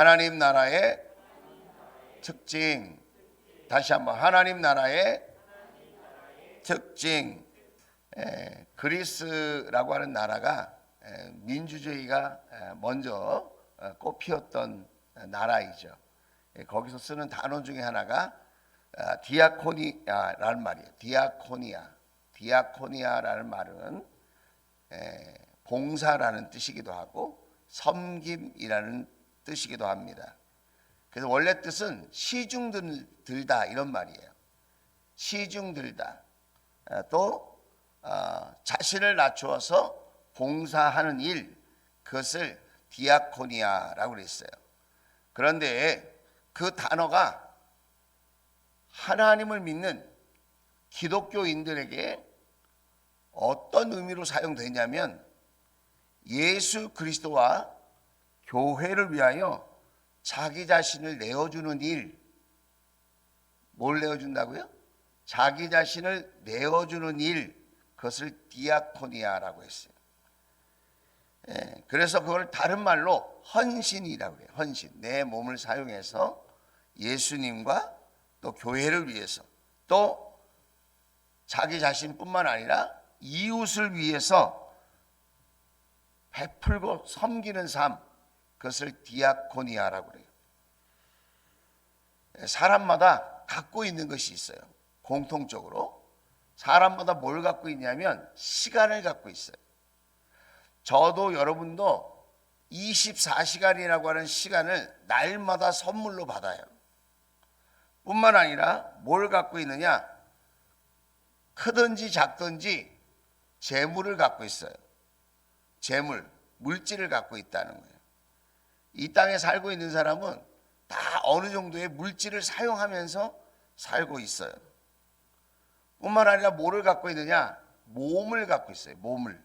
하나님 나라의 특징. 다시 한번 하나님 나라의 특징. 그리스라고 하는 나라가 민주주의가 먼저 꽃피웠던 나라이죠. 거기서 쓰는 단어 중에 하나가 디아코니아라는 말이에요. 디아코니아라는 말은 봉사라는 뜻이기도 하고 섬김이라는 뜻이기도 합니다. 그래서 원래 뜻은 시중들다 이런 말이에요. 시중들다. 또 자신을 낮추어서 봉사하는 일, 그것을 디아코니아라고 그랬어요. 그런데 그 단어가 하나님을 믿는 기독교인들에게 어떤 의미로 사용되냐면 예수 그리스도와 교회를 위하여 자기 자신을 내어주는 일. 뭘 내어준다고요? 자기 자신을 내어주는 일, 그것을 디아코니아라고 했어요. 그래서 그걸 다른 말로 헌신이라고 해요. 헌신. 내 몸을 사용해서 예수님과 또 교회를 위해서, 또 자기 자신뿐만 아니라 이웃을 위해서 베풀고 섬기는 삶, 그것을 디아코니아라고 그래요. 사람마다 갖고 있는 것이 있어요. 공통적으로 사람마다 뭘 갖고 있냐면 시간을 갖고 있어요. 저도 여러분도 24시간이라고 하는 시간을 날마다 선물로 받아요. 뿐만 아니라 뭘 갖고 있느냐? 크든지 작든지 재물을 갖고 있어요. 재물, 물질을 갖고 있다는 거예요. 이 땅에 살고 있는 사람은 다 어느 정도의 물질을 사용하면서 살고 있어요. 뿐만 아니라 뭐를 갖고 있느냐? 몸을 갖고 있어요. 몸을.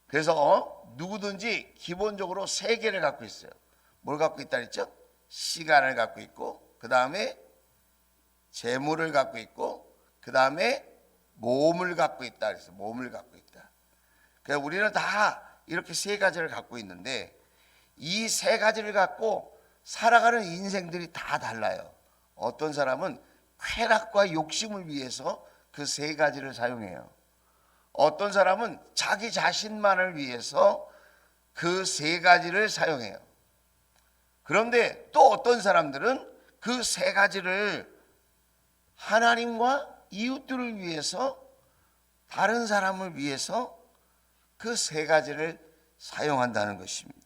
그래서 누구든지 기본적으로 세 개를 갖고 있어요. 뭘 갖고 있다 그랬죠? 시간을 갖고 있고, 그 다음에 재물을 갖고 있고, 그 다음에 몸을 갖고 있다 그랬어요. 몸을 갖고 있다. 그래서 우리는 다 이렇게 세 가지를 갖고 있는데 이 세 가지를 갖고 살아가는 인생들이 다 달라요. 어떤 사람은 쾌락과 욕심을 위해서 그 세 가지를 사용해요. 어떤 사람은 자기 자신만을 위해서 그 세 가지를 사용해요. 그런데 또 어떤 사람들은 그 세 가지를 하나님과 이웃들을 위해서, 다른 사람을 위해서 그 세 가지를 사용한다는 것입니다.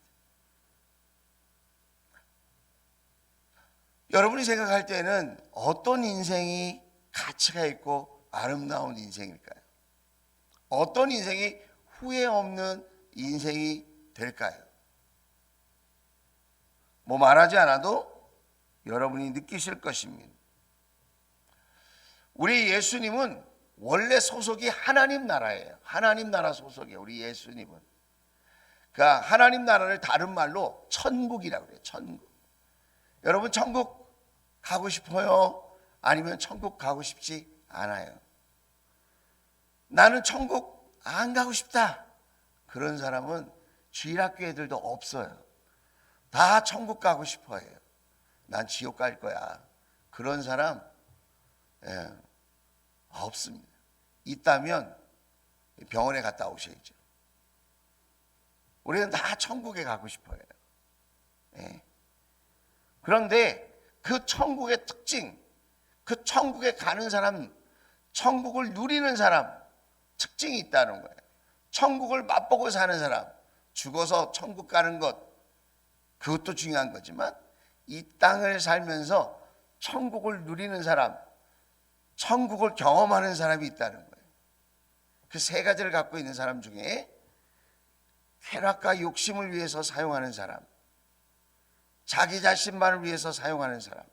여러분이 생각할 때는 어떤 인생이 가치가 있고 아름다운 인생일까요? 어떤 인생이 후회 없는 인생이 될까요? 뭐 말하지 않아도 여러분이 느끼실 것입니다. 우리 예수님은 원래 소속이 하나님 나라예요. 하나님 나라 소속이에요. 우리 예수님은. 그러니까 하나님 나라를 다른 말로 천국이라고 그래요. 천국. 여러분 천국 가고 싶어요? 아니면 천국 가고 싶지 않아요? 나는 천국 안 가고 싶다. 그런 사람은 주일학교 애들도 없어요. 다 천국 가고 싶어 해요. 난 지옥 갈 거야. 그런 사람 없습니다. 있다면 병원에 갔다 오셔야죠. 우리는 다 천국에 가고 싶어요. 그런데 그 천국의 특징, 그 천국에 가는 사람, 천국을 누리는 사람 특징이 있다는 거예요. 천국을 맛보고 사는 사람, 죽어서 천국 가는 것, 그것도 중요한 거지만 이 땅을 살면서 천국을 누리는 사람, 천국을 경험하는 사람이 있다는 거예요. 그 세 가지를 갖고 있는 사람 중에 쾌락과 욕심을 위해서 사용하는 사람, 자기 자신만을 위해서 사용하는 사람,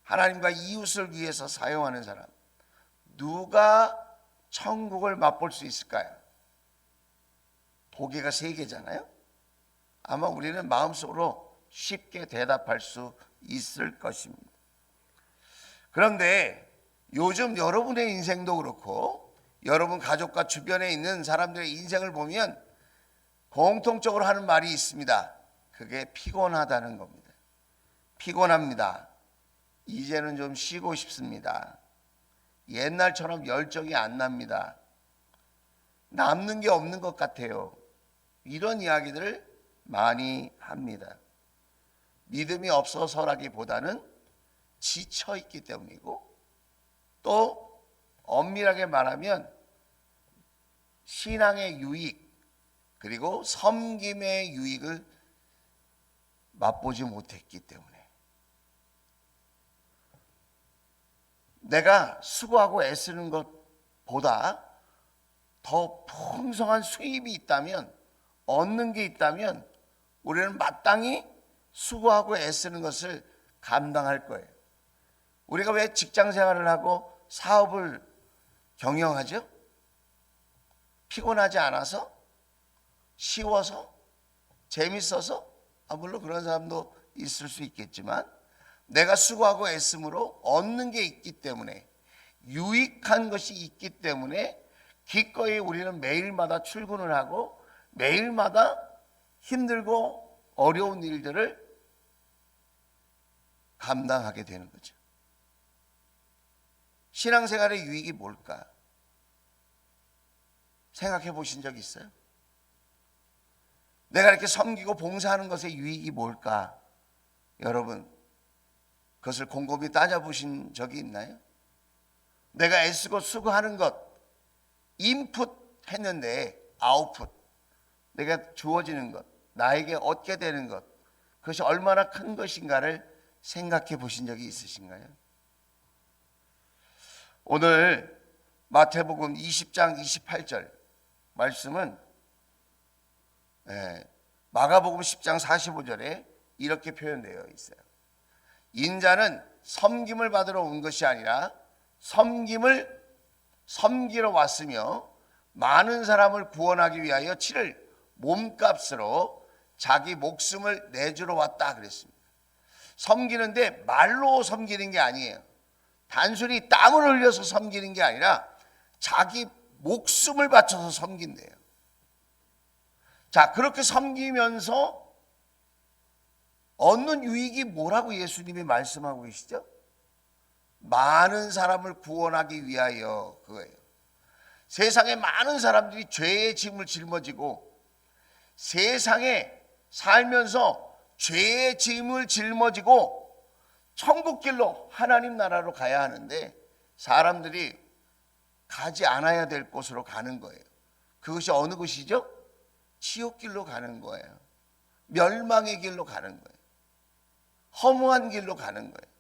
하나님과 이웃을 위해서 사용하는 사람, 누가 천국을 맛볼 수 있을까요? 보기가 세 개잖아요. 아마 우리는 마음속으로 쉽게 대답할 수 있을 것입니다. 그런데 요즘 여러분의 인생도 그렇고 여러분 가족과 주변에 있는 사람들의 인생을 보면 공통적으로 하는 말이 있습니다. 그게 피곤하다는 겁니다. 피곤합니다. 이제는 좀 쉬고 싶습니다. 옛날처럼 열정이 안 납니다. 남는 게 없는 것 같아요. 이런 이야기들을 많이 합니다. 믿음이 없어서라기보다는 지쳐 있기 때문이고, 또 엄밀하게 말하면 신앙의 유익 그리고 섬김의 유익을 맛보지 못했기 때문에, 내가 수고하고 애쓰는 것보다 더 풍성한 수입이 있다면, 얻는 게 있다면 우리는 마땅히 수고하고 애쓰는 것을 감당할 거예요. 우리가 왜 직장 생활을 하고 사업을 경영하죠? 피곤하지 않아서? 쉬워서? 재밌어서? 물론 그런 사람도 있을 수 있겠지만, 내가 수고하고 애씀으로 얻는 게 있기 때문에, 유익한 것이 있기 때문에 기꺼이 우리는 매일마다 출근을 하고 매일마다 힘들고 어려운 일들을 감당하게 되는 거죠. 신앙생활의 유익이 뭘까? 생각해 보신 적 있어요? 내가 이렇게 섬기고 봉사하는 것의 유익이 뭘까? 여러분, 그것을 곰곰이 따져보신 적이 있나요? 내가 애쓰고 수고하는 것, 인풋 했는데 아웃풋, 내가 주어지는 것, 나에게 얻게 되는 것, 그것이 얼마나 큰 것인가를 생각해 보신 적이 있으신가요? 오늘 마태복음 20장 28절 말씀은 마가복음 10장 45절에 이렇게 표현되어 있어요. 인자는 섬김을 받으러 온 것이 아니라 섬김을 섬기러 왔으며 많은 사람을 구원하기 위하여 치를 몸값으로 자기 목숨을 내주러 왔다 그랬습니다. 섬기는데 말로 섬기는 게 아니에요. 단순히 땀을 흘려서 섬기는 게 아니라 자기 목숨을 바쳐서 섬긴대요. 자, 그렇게 섬기면서 얻는 유익이 뭐라고 예수님이 말씀하고 계시죠? 많은 사람을 구원하기 위하여, 그거예요. 세상에 많은 사람들이 죄의 짐을 짊어지고 세상에 살면서 죄의 짐을 짊어지고 천국길로, 하나님 나라로 가야 하는데 사람들이 가지 않아야 될 곳으로 가는 거예요. 그것이 어느 곳이죠? 지옥길로 가는 거예요. 멸망의 길로 가는 거예요. 허무한 길로 가는 거예요.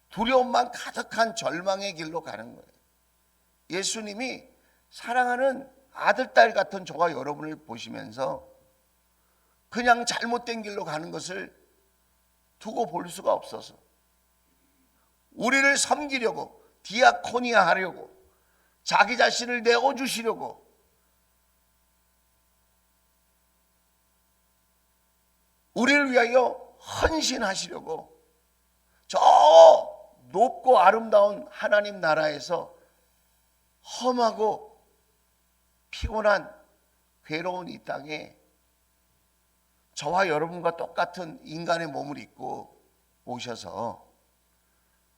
두려움만 가득한 절망의 길로 가는 거예요. 예수님이 사랑하는 아들, 딸 같은 저와 여러분을 보시면서 그냥 잘못된 길로 가는 것을 두고 볼 수가 없어서 우리를 섬기려고, 디아코니아 하려고, 자기 자신을 내어주시려고 우리를 위하여 헌신하시려고 저 높고 아름다운 하나님 나라에서 험하고 피곤한 괴로운 이 땅에 저와 여러분과 똑같은 인간의 몸을 입고 오셔서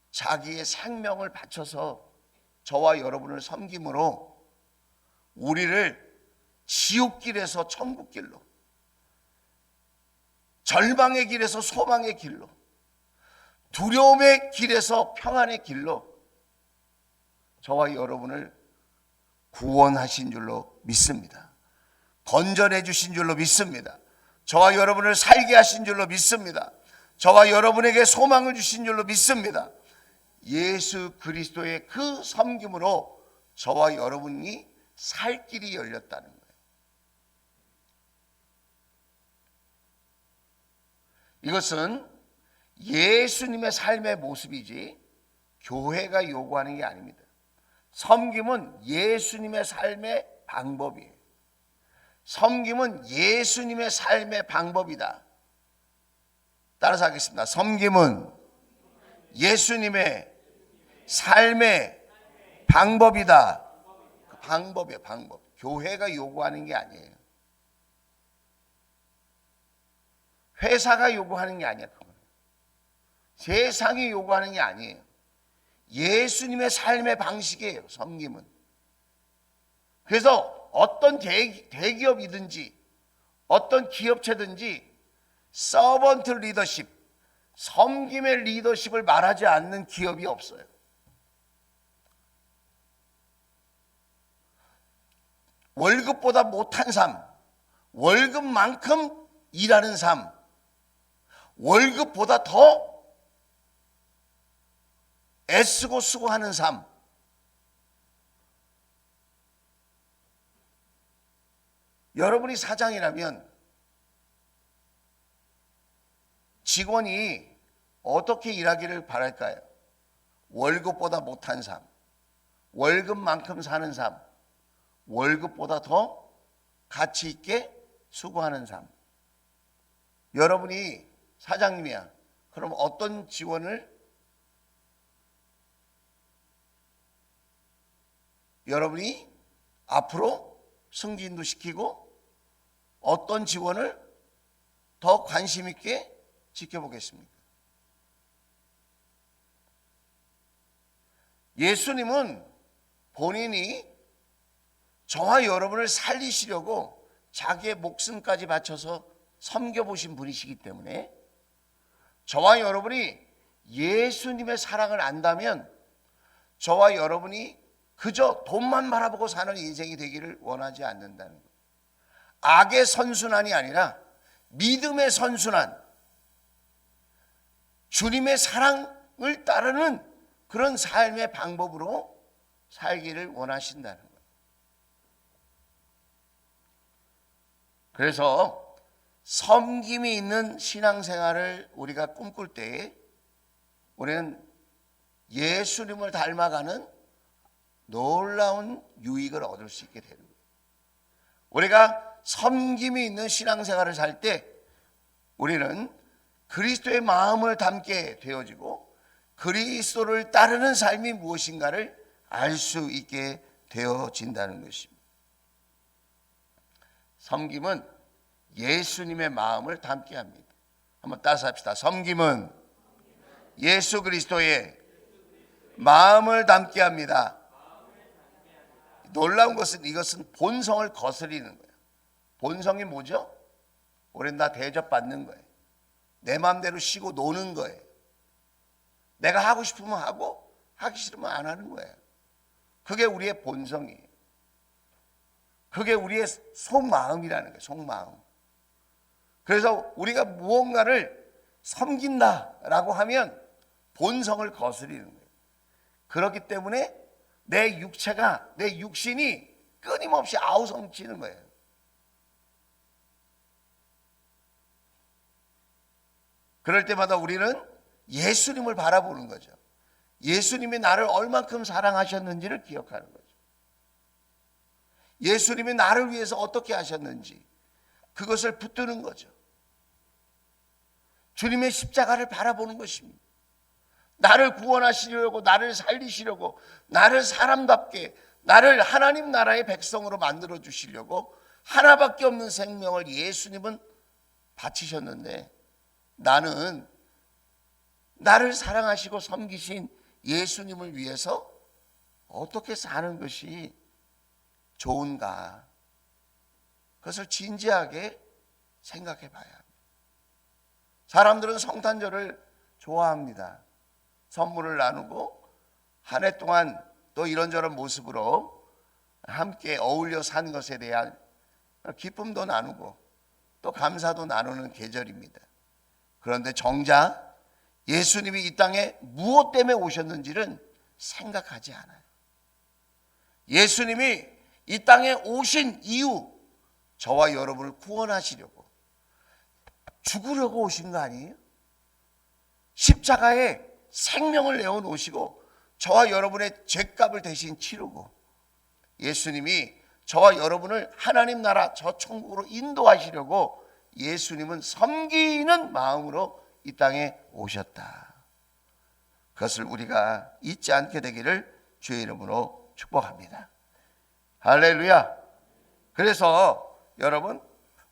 자기의 생명을 바쳐서 저와 여러분을 섬김으로 우리를 지옥길에서 천국길로, 절망의 길에서 소망의 길로, 두려움의 길에서 평안의 길로 저와 여러분을 구원하신 줄로 믿습니다. 건져내 주신 줄로 믿습니다. 저와 여러분을 살게 하신 줄로 믿습니다. 저와 여러분에게 소망을 주신 줄로 믿습니다. 예수 그리스도의 그 섬김으로 저와 여러분이 살 길이 열렸다는 거예요. 이것은 예수님의 삶의 모습이지 교회가 요구하는 게 아닙니다. 섬김은 예수님의 삶의 방법이에요. 섬김은 예수님의 삶의 방법이다. 따라서 하겠습니다. 섬김은 예수님의 삶의 방법이다. 그 방법이에요, 방법. 교회가 요구하는 게 아니에요. 회사가 요구하는 게 아니야. 그건. 세상이 요구하는 게 아니에요. 예수님의 삶의 방식이에요, 섬김은. 그래서 어떤 대기업이든지 어떤 기업체든지 서번트 리더십, 섬김의 리더십을 말하지 않는 기업이 없어요. 월급보다 못한 삶, 월급만큼 일하는 삶, 월급보다 더 애쓰고 수고하는 삶, 여러분이 사장이라면 직원이 어떻게 일하기를 바랄까요? 월급보다 못한 삶, 월급만큼 사는 삶, 월급보다 더 가치 있게 수고하는 삶. 여러분이 사장님이야. 그럼 어떤 직원을 여러분이 앞으로 승진도 시키고 어떤 직원을 더 관심 있게 지켜보겠습니까? 예수님은 본인이 저와 여러분을 살리시려고 자기의 목숨까지 바쳐서 섬겨보신 분이시기 때문에 저와 여러분이 예수님의 사랑을 안다면 저와 여러분이 그저 돈만 바라보고 사는 인생이 되기를 원하지 않는다는 거예요. 악의 선순환이 아니라 믿음의 선순환, 주님의 사랑을 따르는 그런 삶의 방법으로 살기를 원하신다는 거예요. 그래서 섬김이 있는 신앙생활을 우리가 꿈꿀 때에 우리는 예수님을 닮아가는 놀라운 유익을 얻을 수 있게 되는 거예요. 우리가 섬김이 있는 신앙생활을 살 때 우리는 그리스도의 마음을 담게 되어지고 그리스도를 따르는 삶이 무엇인가를 알 수 있게 되어진다는 것입니다. 섬김은 예수님의 마음을 담게 합니다. 한번 따라서 합시다. 섬김은 예수 그리스도의 마음을 담게 합니다. 놀라운 것은 이것은 본성을 거스리는 거예요. 본성이 뭐죠? 우리는 다 대접받는 거예요. 내 마음대로 쉬고 노는 거예요. 내가 하고 싶으면 하고 하기 싫으면 안 하는 거예요. 그게 우리의 본성이에요. 그게 우리의 속마음이라는 거예요. 속마음. 그래서 우리가 무언가를 섬긴다라고 하면 본성을 거스리는 거예요. 그렇기 때문에 내 육체가, 내 육신이 끊임없이 아우성치는 거예요. 그럴 때마다 우리는 예수님을 바라보는 거죠. 예수님이 나를 얼만큼 사랑하셨는지를 기억하는 거죠. 예수님이 나를 위해서 어떻게 하셨는지 그것을 붙드는 거죠. 주님의 십자가를 바라보는 것입니다. 나를 구원하시려고, 나를 살리시려고, 나를 사람답게, 나를 하나님 나라의 백성으로 만들어 주시려고 하나밖에 없는 생명을 예수님은 바치셨는데 나는 나를 사랑하시고 섬기신 예수님을 위해서 어떻게 사는 것이 좋은가? 그것을 진지하게 생각해 봐야 합니다. 사람들은 성탄절을 좋아합니다. 선물을 나누고 한 해 동안 또 이런저런 모습으로 함께 어울려 사는 것에 대한 기쁨도 나누고 또 감사도 나누는 계절입니다. 그런데 정작 예수님이 이 땅에 무엇 때문에 오셨는지는 생각하지 않아요. 예수님이 이 땅에 오신 이유, 저와 여러분을 구원하시려고, 죽으려고 오신 거 아니에요? 십자가에 생명을 내어놓으시고 저와 여러분의 죄값을 대신 치르고 예수님이 저와 여러분을 하나님 나라 저 천국으로 인도하시려고 예수님은 섬기는 마음으로 이 땅에 오셨다. 그것을 우리가 잊지 않게 되기를 주의 이름으로 축복합니다. 할렐루야. 그래서 여러분,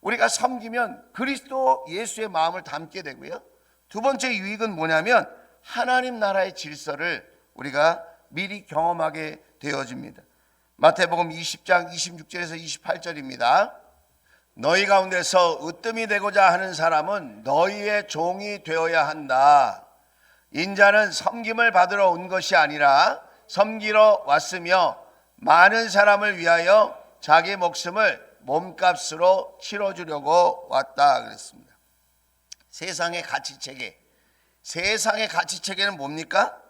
우리가 섬기면 그리스도 예수의 마음을 담게 되고요. 두 번째 유익은 뭐냐면 하나님 나라의 질서를 우리가 미리 경험하게 되어집니다. 마태복음 20장 26절에서 28절입니다. 너희 가운데서 으뜸이 되고자 하는 사람은 너희의 종이 되어야 한다. 인자는 섬김을 받으러 온 것이 아니라 섬기러 왔으며 많은 사람을 위하여 자기 목숨을 몸값으로 치러주려고 왔다 그랬습니다. 세상의 가치체계, 세상의 가치체계는 뭡니까?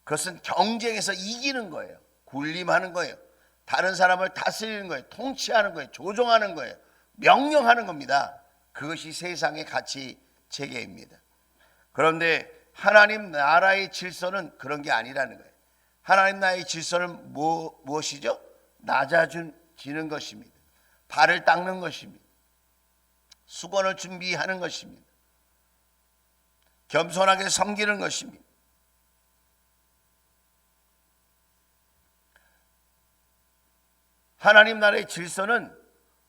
그것은 경쟁에서 이기는 거예요. 군림하는 거예요. 다른 사람을 다스리는 거예요. 통치하는 거예요. 조종하는 거예요. 명령하는 겁니다. 그것이 세상의 가치체계입니다. 그런데 하나님 나라의 질서는 그런 게 아니라는 거예요. 하나님 나라의 질서는 무엇이죠? 낮아지는 것입니다. 발을 닦는 것입니다. 수건을 준비하는 것입니다. 겸손하게 섬기는 것입니다. 하나님 나라의 질서는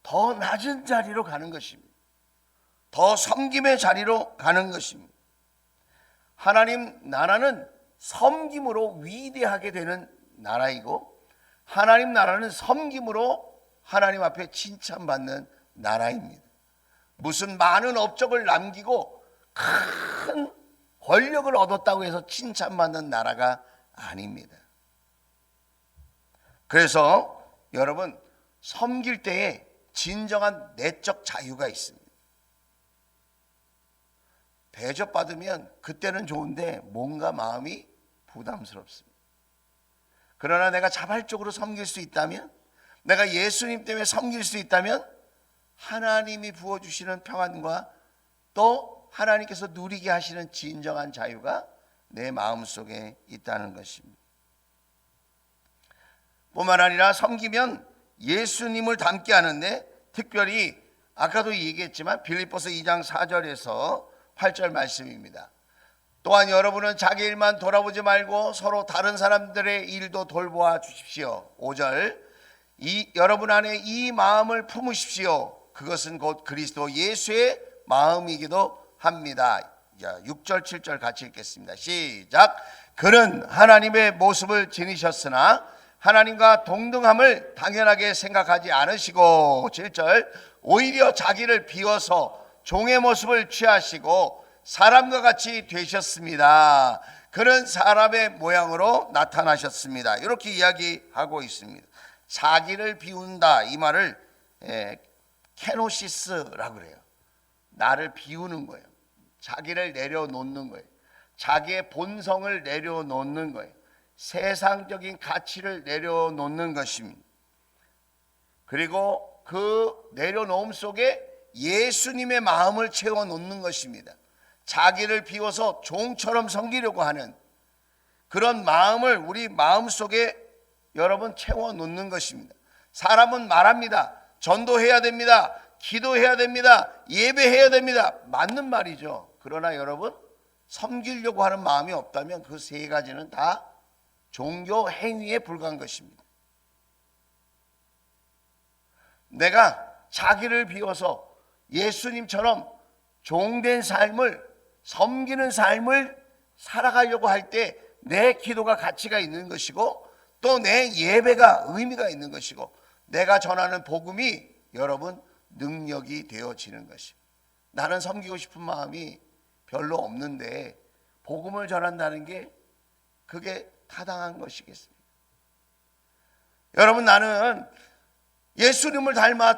더 낮은 자리로 가는 것입니다. 더 섬김의 자리로 가는 것입니다. 하나님 나라는 섬김으로 위대하게 되는 나라이고 하나님 나라는 섬김으로 하나님 앞에 칭찬받는 나라입니다. 무슨 많은 업적을 남기고 큰 권력을 얻었다고 해서 칭찬받는 나라가 아닙니다. 그래서 여러분 섬길 때에 진정한 내적 자유가 있습니다. 대접받으면 그때는 좋은데 뭔가 마음이 부담스럽습니다. 그러나 내가 자발적으로 섬길 수 있다면, 내가 예수님 때문에 섬길 수 있다면 하나님이 부어주시는 평안과 또 하나님께서 누리게 하시는 진정한 자유가 내 마음속에 있다는 것입니다. 뿐만 아니라 섬기면 예수님을 닮게 하는데, 특별히 아까도 얘기했지만 빌립보서 2장 4절에서 8절 말씀입니다. 또한 여러분은 자기 일만 돌아보지 말고 서로 다른 사람들의 일도 돌보아 주십시오. 5절 여러분 안에 이 마음을 품으십시오. 그것은 곧 그리스도 예수의 마음이기도 합니다. 6절 7절 같이 읽겠습니다. 시작. 그는 하나님의 모습을 지니셨으나 하나님과 동등함을 당연하게 생각하지 않으시고, 7절 오히려 자기를 비워서 종의 모습을 취하시고 사람과 같이 되셨습니다. 그는 사람의 모양으로 나타나셨습니다. 이렇게 이야기하고 있습니다. 자기를 비운다, 이 말을 케노시스라고 그래요. 나를 비우는 거예요. 자기를 내려놓는 거예요. 자기의 본성을 내려놓는 거예요. 세상적인 가치를 내려놓는 것입니다. 그리고 그 내려놓음 속에 예수님의 마음을 채워놓는 것입니다. 자기를 비워서 종처럼 섬기려고 하는 그런 마음을 우리 마음속에 여러분 채워놓는 것입니다. 사람은 말합니다. 전도해야 됩니다. 기도해야 됩니다. 예배해야 됩니다. 맞는 말이죠. 그러나 여러분 섬기려고 하는 마음이 없다면 그 세 가지는 다 종교 행위에 불과한 것입니다. 내가 자기를 비워서 예수님처럼 종된 삶을, 섬기는 삶을 살아가려고 할 때 내 기도가 가치가 있는 것이고 또 내 예배가 의미가 있는 것이고 내가 전하는 복음이 여러분 능력이 되어지는 것입니다. 나는 섬기고 싶은 마음이 별로 없는데 복음을 전한다는 게 그게 타당한 것이겠습니까? 여러분, 나는 예수님을 닮아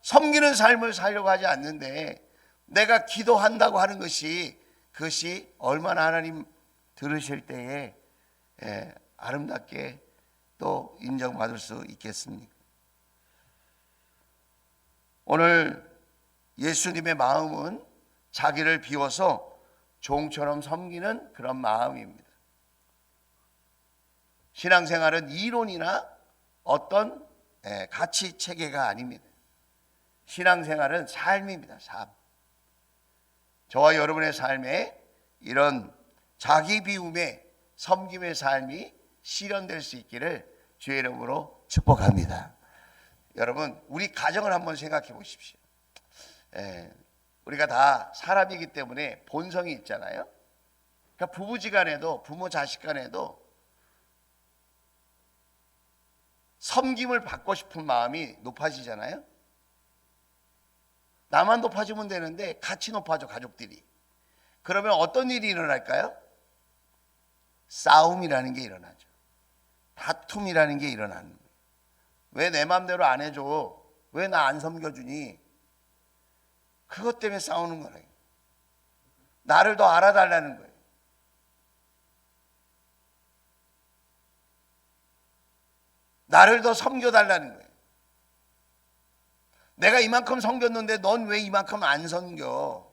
섬기는 삶을 살려고 하지 않는데 내가 기도한다고 하는 것이 그것이 얼마나 하나님 들으실 때에 아름답게 또 인정받을 수 있겠습니까? 오늘 예수님의 마음은 자기를 비워서 종처럼 섬기는 그런 마음입니다. 신앙생활은 이론이나 어떤 가치 체계가 아닙니다. 신앙생활은 삶입니다. 삶. 저와 여러분의 삶에 이런 자기 비움의 섬김의 삶이 실현될 수 있기를 주의 이름으로 축복합니다. 여러분, 우리 가정을 한번 생각해 보십시오. 예, 우리가 다 사람이기 때문에 본성이 있잖아요. 그러니까 부부지간에도 부모 자식간에도 섬김을 받고 싶은 마음이 높아지잖아요. 나만 높아지면 되는데 같이 높아져, 가족들이. 그러면 어떤 일이 일어날까요? 싸움이라는 게 일어나죠. 다툼이라는 게 일어나는 거예요. 왜 내 맘대로 안 해줘? 왜 나 안 섬겨주니? 그것 때문에 싸우는 거예요. 나를 더 알아달라는 거예요. 나를 더 섬겨달라는 거예요. 내가 이만큼 섬겼는데 넌 왜 이만큼 안 섬겨?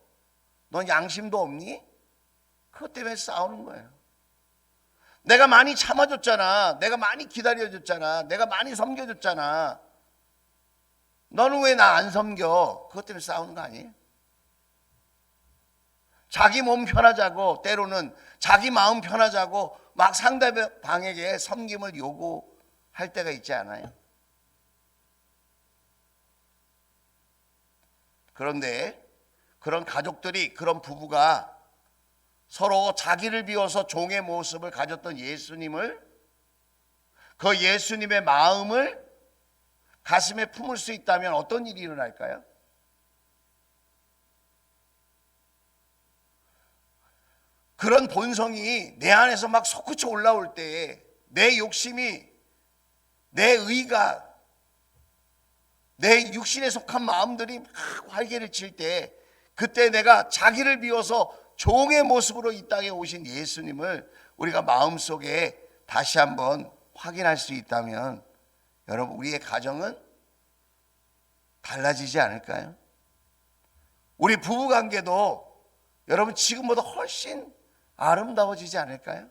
넌 양심도 없니? 그것 때문에 싸우는 거예요. 내가 많이 참아줬잖아. 내가 많이 기다려줬잖아. 내가 많이 섬겨줬잖아. 너는 왜 나 안 섬겨? 그것 때문에 싸우는 거 아니에요? 자기 몸 편하자고, 때로는 자기 마음 편하자고 막 상대방에게 섬김을 요구할 때가 있지 않아요? 그런데 그런 가족들이, 그런 부부가 서로 자기를 비워서 종의 모습을 가졌던 예수님을, 그 예수님의 마음을 가슴에 품을 수 있다면 어떤 일이 일어날까요? 그런 본성이 내 안에서 막 솟구쳐 올라올 때, 내 욕심이, 내 의가, 내 육신에 속한 마음들이 막 활개를 칠 때, 그때 내가 자기를 비워서 종의 모습으로 이 땅에 오신 예수님을 우리가 마음속에 다시 한번 확인할 수 있다면, 여러분, 우리의 가정은 달라지지 않을까요? 우리 부부관계도 여러분 지금보다 훨씬 아름다워지지 않을까요?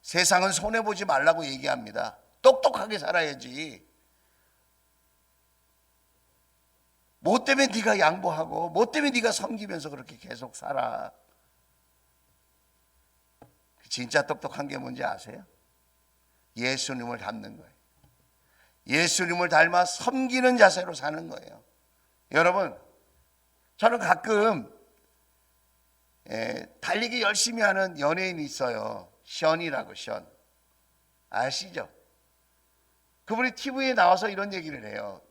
세상은 손해보지 말라고 얘기합니다. 똑똑하게 살아야지. 뭐 때문에 네가 양보하고, 뭐 때문에 네가 섬기면서 그렇게 계속 살아? 진짜 똑똑한 게 뭔지 아세요? 예수님을 닮는 거예요. 예수님을 닮아 섬기는 자세로 사는 거예요. 여러분, 저는 가끔 달리기 열심히 하는 연예인이 있어요. 션이라고. 션 아시죠? 그분이 TV에 나와서 이런 얘기를 해요.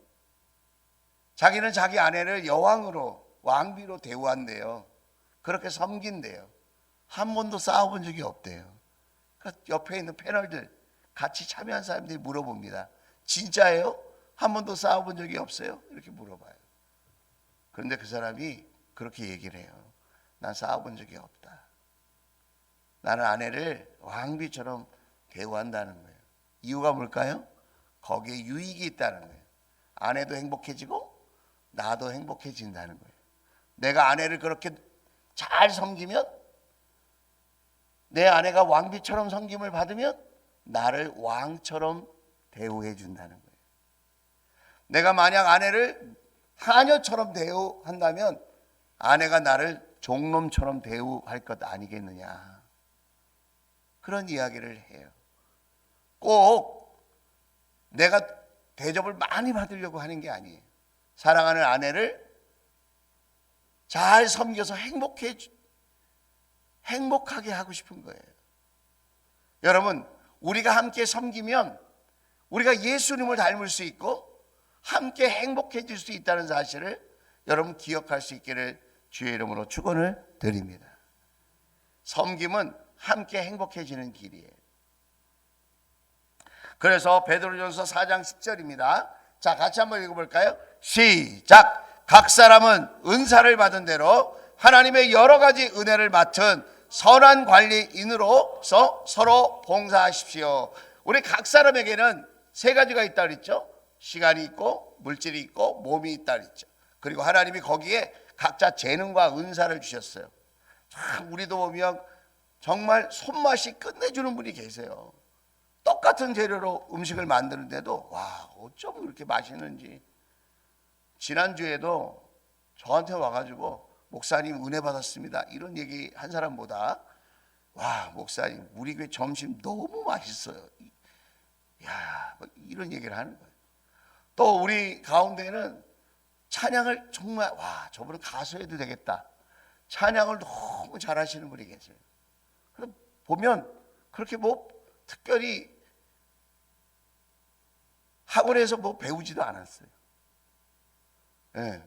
자기는 자기 아내를 여왕으로, 왕비로 대우한대요. 그렇게 섬긴대요. 한 번도 싸워본 적이 없대요. 그러니까 옆에 있는 패널들, 같이 참여한 사람들이 물어봅니다. 진짜예요? 한 번도 싸워본 적이 없어요? 이렇게 물어봐요. 그런데 그 사람이 그렇게 얘기를 해요. 난 싸워본 적이 없다. 나는 아내를 왕비처럼 대우한다는 거예요. 이유가 뭘까요? 거기에 유익이 있다는 거예요. 아내도 행복해지고 나도 행복해진다는 거예요. 내가 아내를 그렇게 잘 섬기면, 내 아내가 왕비처럼 섬김을 받으면 나를 왕처럼 대우해 준다는 거예요. 내가 만약 아내를 하녀처럼 대우한다면 아내가 나를 종놈처럼 대우할 것 아니겠느냐, 그런 이야기를 해요. 꼭 내가 대접을 많이 받으려고 하는 게 아니에요. 사랑하는 아내를 잘 섬겨서 행복하게 하고 싶은 거예요. 여러분, 우리가 함께 섬기면 우리가 예수님을 닮을 수 있고 함께 행복해질 수 있다는 사실을 여러분 기억할 수 있기를 주의 이름으로 축원을 드립니다. 섬김은 함께 행복해지는 길이에요. 그래서 베드로전서 4장 10절입니다. 자, 같이 한번 읽어볼까요? 시작. 각 사람은 은사를 받은 대로 하나님의 여러 가지 은혜를 맡은 선한 관리인으로서 서로 봉사하십시오. 우리 각 사람에게는 세 가지가 있다 그랬죠. 시간이 있고, 물질이 있고, 몸이 있다 그랬죠. 그리고 하나님이 거기에 각자 재능과 은사를 주셨어요. 참, 우리도 보면 정말 손맛이 끝내주는 분이 계세요. 똑같은 재료로 음식을 만드는데도 와, 어쩜 그렇게 맛있는지. 지난주에도 저한테 와가지고 목사님 은혜 받았습니다, 이런 얘기 한 사람보다 와, 목사님 우리 교회 점심 너무 맛있어요, 야, 이런 얘기를 하는 거예요. 또 우리 가운데는 찬양을 정말 저분은 가수 해도 되겠다. 찬양을 너무 잘하시는 분이 계세요. 그래서 보면 그렇게 특별히 학원에서 배우지도 않았어요. 예.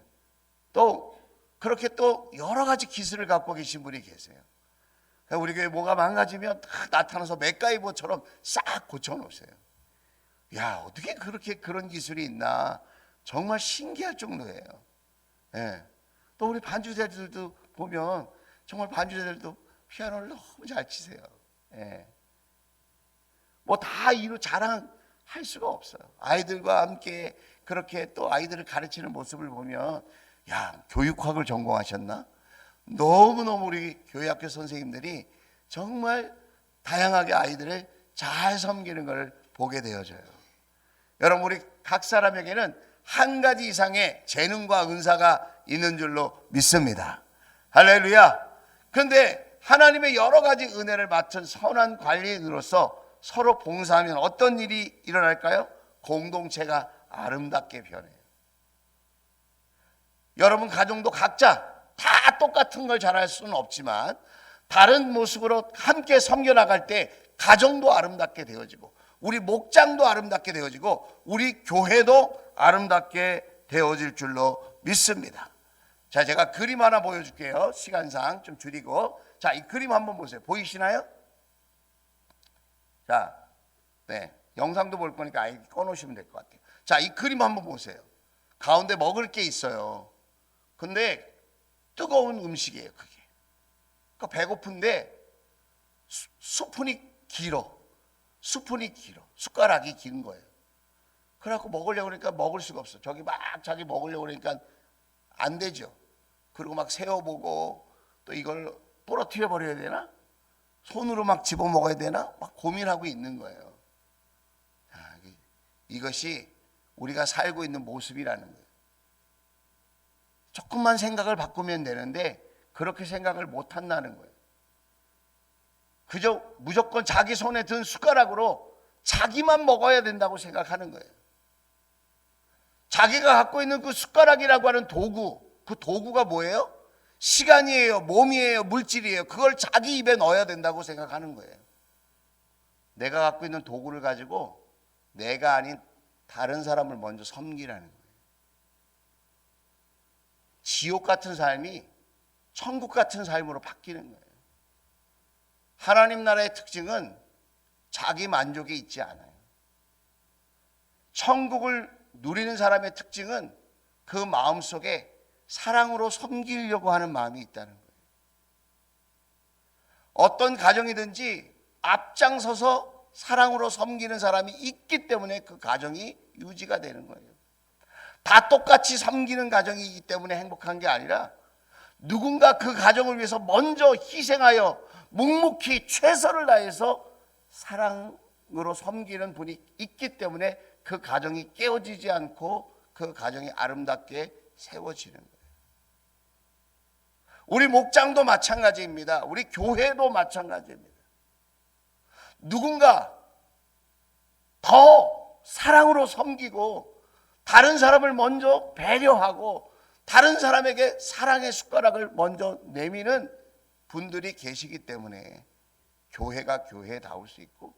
또 그렇게 또 여러 가지 기술을 갖고 계신 분이 계세요. 우리 교회 뭐가 망가지면 딱 나타나서 맥가이버처럼 싹 고쳐놓으세요. 야, 어떻게 그렇게 그런 기술이 있나 정말 신기할 정도예요. 예. 또 우리 반주자들도 보면 정말 반주자들도 피아노를 너무 잘 치세요. 예. 다 이루 자랑할 수가 없어요. 아이들과 함께 그렇게 또 아이들을 가르치는 모습을 보면 야, 교육학을 전공하셨나? 너무너무 우리 교회학교 선생님들이 정말 다양하게 아이들을 잘 섬기는 걸 보게 되어져요. 여러분, 우리 각 사람에게는 한 가지 이상의 재능과 은사가 있는 줄로 믿습니다. 할렐루야. 그런데 하나님의 여러 가지 은혜를 맡은 선한 관리인으로서 서로 봉사하면 어떤 일이 일어날까요? 공동체가 아름답게 변해요. 여러분 가정도 각자 다 똑같은 걸 잘할 수는 없지만 다른 모습으로 함께 섬겨나갈 때 가정도 아름답게 되어지고 우리 목장도 아름답게 되어지고 우리 교회도 아름답게 되어질 줄로 믿습니다. 자, 제가 그림 하나 보여줄게요. 시간상 좀 줄이고. 자, 이 그림 한번 보세요. 보이시나요? 자, 네, 영상도 볼 거니까 아예 꺼놓으시면 될 것 같아요. 자, 이 그림 한번 보세요. 가운데 먹을 게 있어요. 근데 뜨거운 음식이에요, 그게. 그러니까 배고픈데 스푼이 길어. 숟가락이 긴 거예요. 그래갖고 먹으려고 그러니까 먹을 수가 없어. 저기 막 자기 먹으려고 그러니까 안 되죠. 그리고 막 세어보고 또 이걸 부러뜨려 버려야 되나? 손으로 막 집어 먹어야 되나? 막 고민하고 있는 거예요. 자, 이것이 우리가 살고 있는 모습이라는 거예요. 조금만 생각을 바꾸면 되는데 그렇게 생각을 못 한다는 거예요. 그저 무조건 자기 손에 든 숟가락으로 자기만 먹어야 된다고 생각하는 거예요. 자기가 갖고 있는 그 숟가락이라고 하는 도구, 그 도구가 뭐예요? 시간이에요, 몸이에요, 물질이에요. 그걸 자기 입에 넣어야 된다고 생각하는 거예요. 내가 갖고 있는 도구를 가지고 내가 아닌 다른 사람을 먼저 섬기라는 거예요. 지옥 같은 삶이 천국 같은 삶으로 바뀌는 거예요. 하나님 나라의 특징은 자기 만족에 있지 않아요. 천국을 누리는 사람의 특징은 그 마음속에 사랑으로 섬기려고 하는 마음이 있다는 거예요. 어떤 가정이든지 앞장서서 사랑으로 섬기는 사람이 있기 때문에 그 가정이 유지가 되는 거예요. 다 똑같이 섬기는 가정이기 때문에 행복한 게 아니라 누군가 그 가정을 위해서 먼저 희생하여 묵묵히 최선을 다해서 사랑으로 섬기는 분이 있기 때문에 그 가정이 깨어지지 않고 그 가정이 아름답게 세워지는 거예요. 우리 목장도 마찬가지입니다. 우리 교회도 마찬가지입니다. 누군가 더 사랑으로 섬기고 다른 사람을 먼저 배려하고 다른 사람에게 사랑의 숟가락을 먼저 내미는 분들이 계시기 때문에 교회가 교회다울 수 있고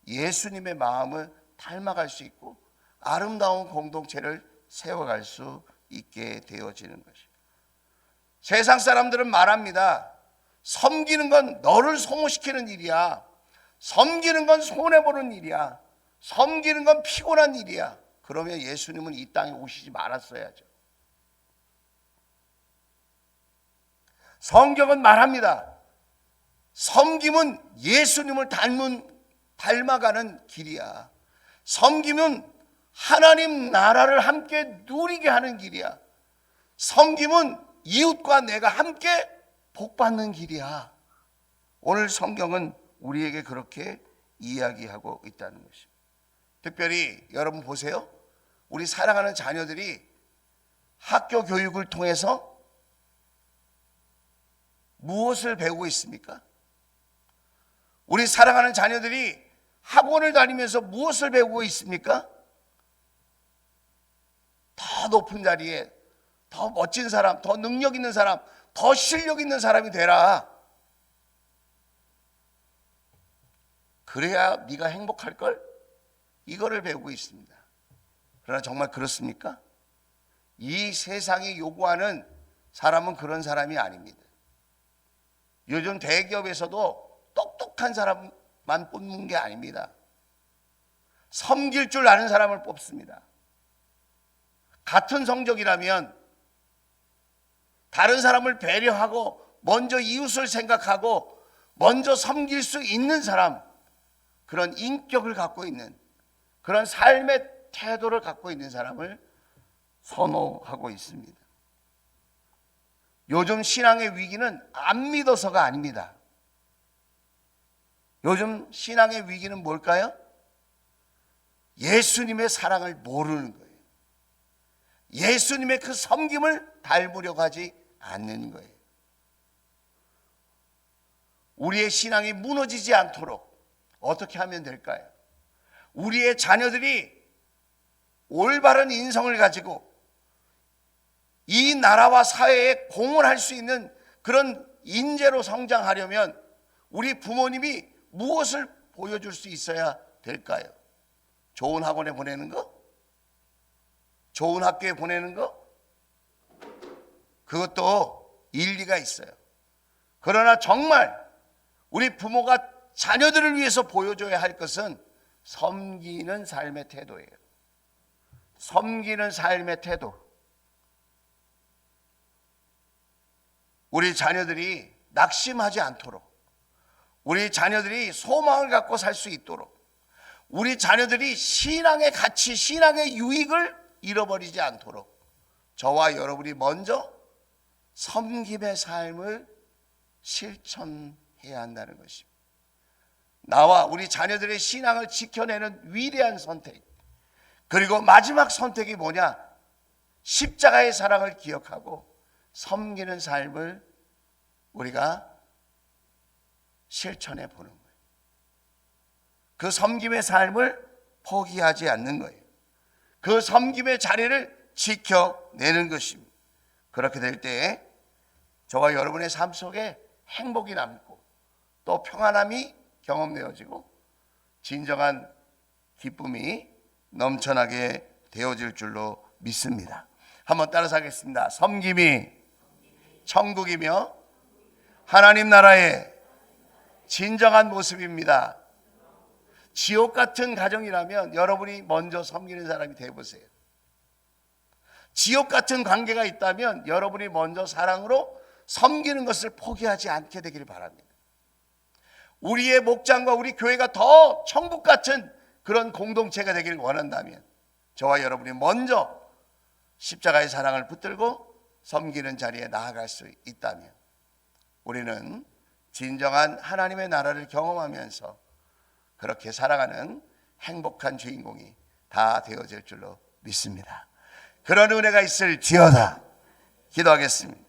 예수님의 마음을 닮아갈 수 있고 아름다운 공동체를 세워갈 수 있게 되어지는 것입니다. 세상 사람들은 말합니다. 섬기는 건 너를 소모시키는 일이야. 섬기는 건 손해보는 일이야. 섬기는 건 피곤한 일이야. 그러면 예수님은 이 땅에 오시지 말았어야죠. 성경은 말합니다. 섬김은 예수님을 닮아가는 길이야. 섬김은 하나님 나라를 함께 누리게 하는 길이야. 섬김은 이웃과 내가 함께 복받는 길이야. 오늘 성경은 우리에게 그렇게 이야기하고 있다는 것입니다. 특별히 여러분 보세요. 우리 사랑하는 자녀들이 학교 교육을 통해서 무엇을 배우고 있습니까? 우리 사랑하는 자녀들이 학원을 다니면서 무엇을 배우고 있습니까? 더 높은 자리에, 더 멋진 사람, 더 능력 있는 사람, 더 실력 있는 사람이 되라. 그래야 네가 행복할걸? 이거를 배우고 있습니다. 그러나 정말 그렇습니까? 이 세상이 요구하는 사람은 그런 사람이 아닙니다. 요즘 대기업에서도 똑똑한 사람만 뽑는 게 아닙니다. 섬길 줄 아는 사람을 뽑습니다. 같은 성적이라면 다른 사람을 배려하고 먼저 이웃을 생각하고 먼저 섬길 수 있는 사람, 그런 인격을 갖고 있는, 그런 삶의 태도를 갖고 있는 사람을 선호하고 있습니다. 요즘 신앙의 위기는 안 믿어서가 아닙니다. 요즘 신앙의 위기는 뭘까요? 예수님의 사랑을 모르는 거예요. 예수님의 그 섬김을 닮으려고 하지 않는 거예요. 우리의 신앙이 무너지지 않도록 어떻게 하면 될까요? 우리의 자녀들이 올바른 인성을 가지고 이 나라와 사회에 공을 할 수 있는 그런 인재로 성장하려면 우리 부모님이 무엇을 보여줄 수 있어야 될까요? 좋은 학원에 보내는 거? 좋은 학교에 보내는 거? 그것도 일리가 있어요. 그러나 정말 우리 부모가 자녀들을 위해서 보여줘야 할 것은 섬기는 삶의 태도예요. 섬기는 삶의 태도. 우리 자녀들이 낙심하지 않도록, 우리 자녀들이 소망을 갖고 살 수 있도록, 우리 자녀들이 신앙의 가치, 신앙의 유익을 잃어버리지 않도록 저와 여러분이 먼저 섬김의 삶을 실천해야 한다는 것입니다. 나와 우리 자녀들의 신앙을 지켜내는 위대한 선택, 그리고 마지막 선택이 뭐냐? 십자가의 사랑을 기억하고 섬기는 삶을 우리가 실천해 보는 거예요. 그 섬김의 삶을 포기하지 않는 거예요. 그 섬김의 자리를 지켜내는 것입니다. 그렇게 될 때 저와 여러분의 삶 속에 행복이 남고 또 평안함이 경험되어지고 진정한 기쁨이 넘쳐나게 되어질 줄로 믿습니다. 한번 따라서 하겠습니다. 섬김이 천국이며 하나님 나라의 진정한 모습입니다. 지옥 같은 가정이라면 여러분이 먼저 섬기는 사람이 되어보세요. 지옥 같은 관계가 있다면 여러분이 먼저 사랑으로 섬기는 것을 포기하지 않게 되기를 바랍니다. 우리의 목장과 우리 교회가 더 천국 같은 그런 공동체가 되기를 원한다면 저와 여러분이 먼저 십자가의 사랑을 붙들고 섬기는 자리에 나아갈 수 있다면 우리는 진정한 하나님의 나라를 경험하면서 그렇게 살아가는 행복한 주인공이 다 되어질 줄로 믿습니다. 그런 은혜가 있을지어다. 기도하겠습니다.